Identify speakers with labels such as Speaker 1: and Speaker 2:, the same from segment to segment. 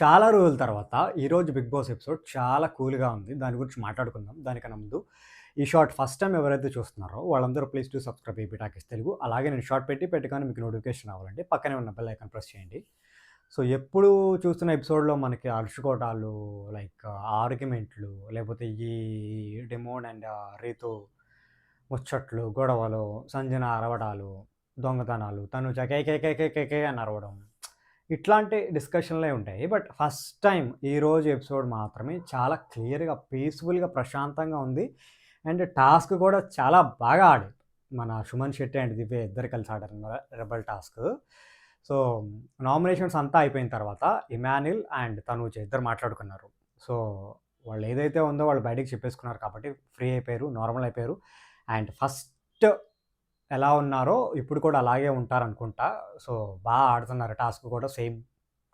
Speaker 1: చాలా రోజుల తర్వాత ఈరోజు 'బిగ్ బాస్' ఎపిసోడ్ చాలా కూల్‌గా ఉంది. దాని గురించి మాట్లాడుకుందాం. దానికన్నా ముందు ఈ షార్ట్ ఫస్ట్ టైమ్ ఎవరైతే చూస్తున్నారో వాళ్ళందరూ please do subscribe AP talkies Telugu. అలాగే నేను షార్ట్ పెట్టగానే మీకు నోటిఫికేషన్ రావాలంటే పక్కనే ఉన్న బెల్ ఐకాన్ ప్రెస్ చేయండి. సో, ఎప్పుడు చూస్తున్న ఎపిసోడ్‌లో మనకి అరుచుకోవటాలు, లైక్ ఆర్గ్యుమెంట్లు, లేకపోతే ఈ డిమోన్ అండ్ రీతు ముచ్చట్లు, గొడవలు, సంజన అరవడాలు, దొంగతనాలు, తనుజ కేకేకేకేకేకే అని అరవడం. ఇట్లాంటి డిస్కషన్‌లే ఉంటాయి. బట్ ఫస్ట్ టైమ్ ఈరోజు ఎపిసోడ్ మాత్రమే చాలా క్లియర్‌గా, పీస్‌ఫుల్‌గా, ప్రశాంతంగా ఉంది. అండ్ టాస్క్ కూడా చాలా బాగా ఆడారు. మన సుమన్ శెట్టి అండ్ దివ్య ఇద్దరు కలిసి ఆడారన్నమాట రెబెల్ టాస్క్. సో, నామినేషన్స్ అంతా అయిపోయిన తర్వాత ఇమాన్యుల్ అండ్ తనూజ ఇద్దరు మాట్లాడుకున్నారు. సో, వాళ్ళు ఏదైతే ఉందో వాళ్ళు బయటికి చెప్పేసుకున్నారు కాబట్టి ఫ్రీ అయిపోయారు, నార్మల్ అయిపోయారు. అండ్ ఫస్ట్ ఎలా ఉన్నారో ఇప్పుడు కూడా అలాగే ఉంటారనుకుంటా. సో, ఆడుతున్నారు టాస్క్ కూడా సేమ్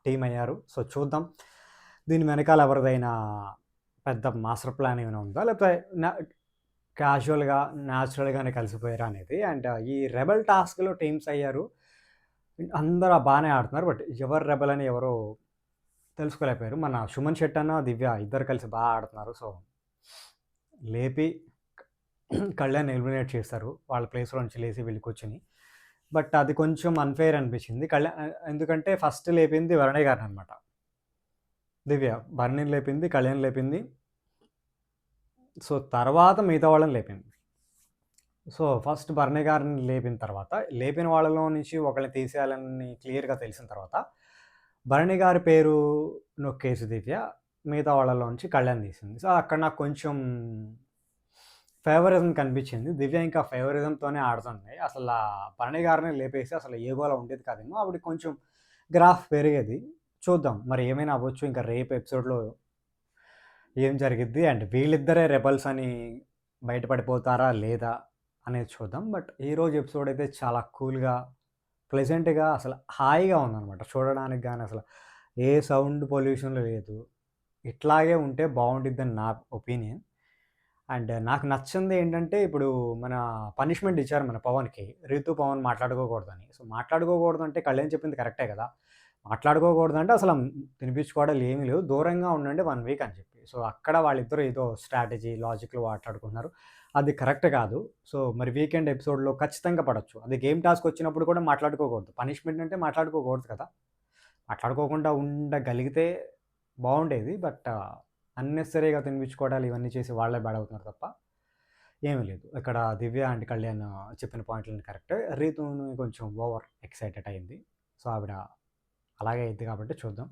Speaker 1: టీమ్ అయ్యారు. సో, చూద్దాం. దీని వెనకాల ఎవరిదైనా పెద్ద మాస్టర్ ప్లాన్ ఏమైనా ఉందా? లేకపోతే క్యాజువల్‌గా, న్యాచురల్‌గానే కలిసిపోయారా అనేది. అండ్ ఈ రెబెల్ టాస్క్‌లో టీమ్స్ అయ్యారు. అందరూ బానే ఆడుతున్నారు. బట్ ఎవరు రెబెల్ అని ఎవరు తెలుసుకోలేకపోయారు. మన సుమన్ శెట్టి అన్న, దివ్య ఇద్దరు కలిసి ఆడుతున్నారు. సో, లేపి కళ్యాణ్ ఎలిమినేట్ చేస్తారు. వాళ్ళ ప్లేస్‌లో నుంచి లేసి వెళ్లి కూర్చొని. బట్ అది కొంచెం అన్‌ఫెయిర్ అనిపించింది. ఎందుకంటే ఫస్ట్ లేపింది వరుణయ్య గారిననమాట. దివ్య. భరణిని లేపింది, కళ్యాణ్ లేపింది. సో, తర్వాత మిగతా వాళ్ళని లేపింది. సో, ఫస్ట్ భరణి గారిని లేపిన తర్వాత, లేపిన వాళ్ళలో నుంచి ఒకళ్ళని తీసేయాలని క్లియర్‌గా తెలిసిన తర్వాత, భరణి గారి పేరు నొక్కేసి దివ్య, మిగతా వాళ్ళలో నుంచి కళ్యాణ్ తీసింది. సో, అక్కడ నాకు కొంచెం ఫేవరిజం కనిపించింది. దివ్య ఇంకా ఫేవరిజంతోనే ఆడుతుంది. అసలా భరణి గారిని లేపేసి అసలు ఏ గోల ఉండేది కాదేమో. ఆవిడకి కొంచెం గ్రాఫ్ పెరిగేది. చూద్దాం మరి ఏమైనా అవ్వచ్చు. ఇంకా రేపు ఎపిసోడ్‌లో ఏం జరిగిద్ది? అండ్ వీళ్ళిద్దరే రెబెల్స్ అని బయటపడిపోతారా? లేదా? అనేది చూద్దాం. బట్ ఈరోజు ఎపిసోడ్ అయితే చాలా కూల్‌గా, ప్లెజెంట్‌గా అసలు హాయిగా ఉందనమాట. చూడడానికి గాని అసలు ఏ సౌండ్ పొల్యూషన్ లేదు. ఇట్లాగే ఉంటే బావుండిద్దని నా ఒపీనియన్. అండ్ నాకు నచ్చింది ఏంటంటే, ఇప్పుడు మన పనిష్మెంట్ ఇచ్చారు మన పవన్‌కి. 'రితు, పవన్ మాట్లాడుకోకూడదని.' సో, మాట్లాడుకోకూడదంటే కళ్యాణ్ చెప్పింది కరెక్టే కదా! మాట్లాడుకోకూడదంటే అసలు తినిపించుకోవడాలు ఏమీ లేవు. దూరంగా ఉండండి 1 వీక్ అని చెప్పి. సో, అక్కడ వాళ్ళిద్దరూ ఏదో స్ట్రాటజీ, లాజిక్‌లు మాట్లాడుకుంటున్నారు. అది కరెక్ట్ కాదు. సో, మరి వీకెండ్ ఎపిసోడ్‌లో ఖచ్చితంగా పడొచ్చు. అది గేమ్ టాస్క్ వచ్చినప్పుడు కూడా మాట్లాడుకోకూడదు. పనిష్మెంట్ అంటే మాట్లాడుకోకూడదు కదా! మాట్లాడుకోకుండా ఉండగలిగితే బావుండేది. బట్ అన్నెసెసరీగా తినిపించుకోవడాలు ఇవన్నీ చేసి వాళ్ళే బ్యాడ్ అవుతున్నారు తప్ప ఏమీ లేదు. ఇక్కడ దివ్య అండ్ కళ్యాణ్ చెప్పిన పాయింట్‌లన్నీ కరెక్టే. రీతూని కొంచెం ఓవర్ ఎక్సైటెడ్ అయింది. సో, ఆవిడ అలాగే అయింది కాబట్టి చూద్దాం.